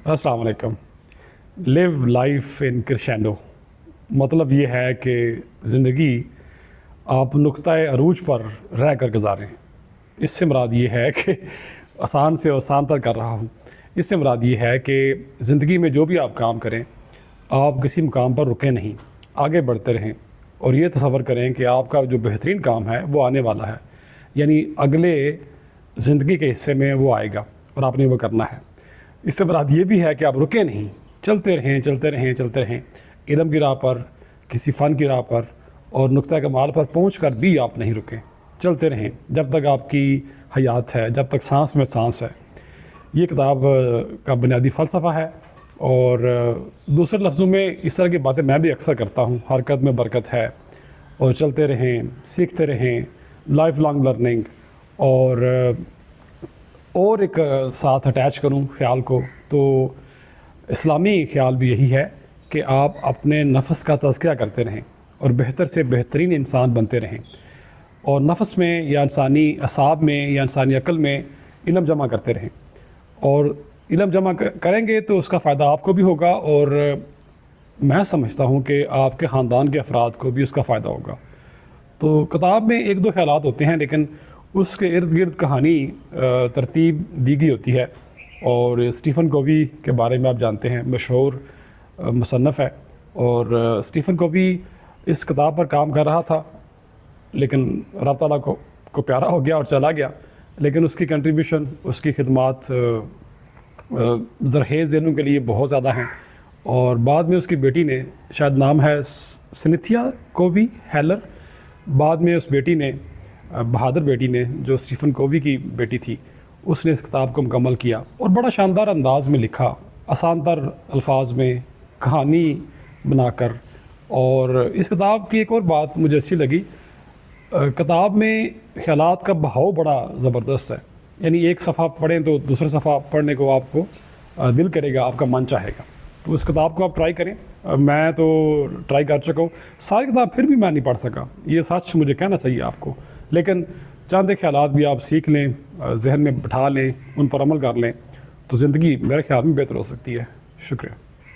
अस्सलाम वालेकुम। Live life in crescendo मतलब ये है कि ज़िंदगी आप नुक्ताए अरूज पर रह कर गुजारें। इससे मुराद ये है कि आसान से आसान तर कर रहा हूँ। इससे मुराद ये है कि ज़िंदगी में जो भी आप काम करें, आप किसी मुकाम पर रुकें नहीं, आगे बढ़ते रहें और ये तसव्वुर करें कि आपका जो बेहतरीन काम है वो आने वाला है, यानी अगले ज़िंदगी के हिस्से में वो आएगा और आपने वो करना है। इससे मुराद ये भी है कि आप रुके नहीं, चलते रहें चलते रहें चलते रहें, इल्म की राह पर, किसी फ़न की राह पर और नुक्ता कमाल पर पहुँच कर भी आप नहीं रुकें, चलते रहें जब तक आपकी हयात है, जब तक सांस में सांस है। ये किताब का बुनियादी फ़लसफ़ा है और दूसरे लफ्ज़ों में इस तरह की बातें मैं भी अक्सर करता हूँ। हरकत में बरकत है और चलते रहें, सीखते रहें, लाइफ लॉन्ग लर्निंग। और एक साथ अटैच करूं ख़्याल को तो इस्लामी ख़्याल भी यही है कि आप अपने नफ्स का तज़किया करते रहें और बेहतर से बेहतरीन इंसान बनते रहें और नफ्स में या इंसानी असाब में या इंसानी अक़ल में इल्म जमा करते रहें। और इल्म जमा करेंगे तो उसका फ़ायदा आपको भी होगा और मैं समझता हूँ कि आपके ख़ानदान के अफराद को भी उसका फ़ायदा होगा। तो किताब में एक दो ख़यालात होते हैं लेकिन उसके इर्द गिर्द कहानी तरतीब दी गई होती है। और स्टीफ़न कोवी के बारे में आप जानते हैं, मशहूर मुसन्नफ़ है और स्टीफ़न कोवी इस किताब पर काम कर रहा था लेकिन रब ताला को प्यारा हो गया और चला गया। लेकिन उसकी कंट्रीब्यूशन, उसकी खिदमात ज़रखेज़ इल्म के लिए बहुत ज़्यादा हैं। और बाद में उसकी बेटी ने, शायद नाम है सिनिथिया कोवी हेलर, बाद में उस बेटी ने, बहादुर बेटी ने जो स्टीफ़न कोवी की बेटी थी, उसने इस किताब को मुकम्मल किया और बड़ा शानदार अंदाज़ में लिखा, आसान तर अल्फाज में कहानी बनाकर। और इस किताब की एक और बात मुझे अच्छी लगी, किताब में ख़यालात का बहाव बड़ा ज़बरदस्त है, यानी एक सफ़ा पढ़ें तो दूसरा सफ़ा पढ़ने को आपको दिल करेगा, आपका मन चाहेगा। तो उस किताब को आप ट्राई करें। मैं तो ट्राई कर चुका हूँ, सारी किताब फिर भी मैं नहीं पढ़ सका, ये सच मुझे कहना चाहिए आपको, लेकिन चंद ख़यालात भी आप सीख लें, जहन में बिठा लें, उन पर अमल कर लें तो ज़िंदगी मेरे ख्याल में बेहतर हो सकती है। शुक्रिया।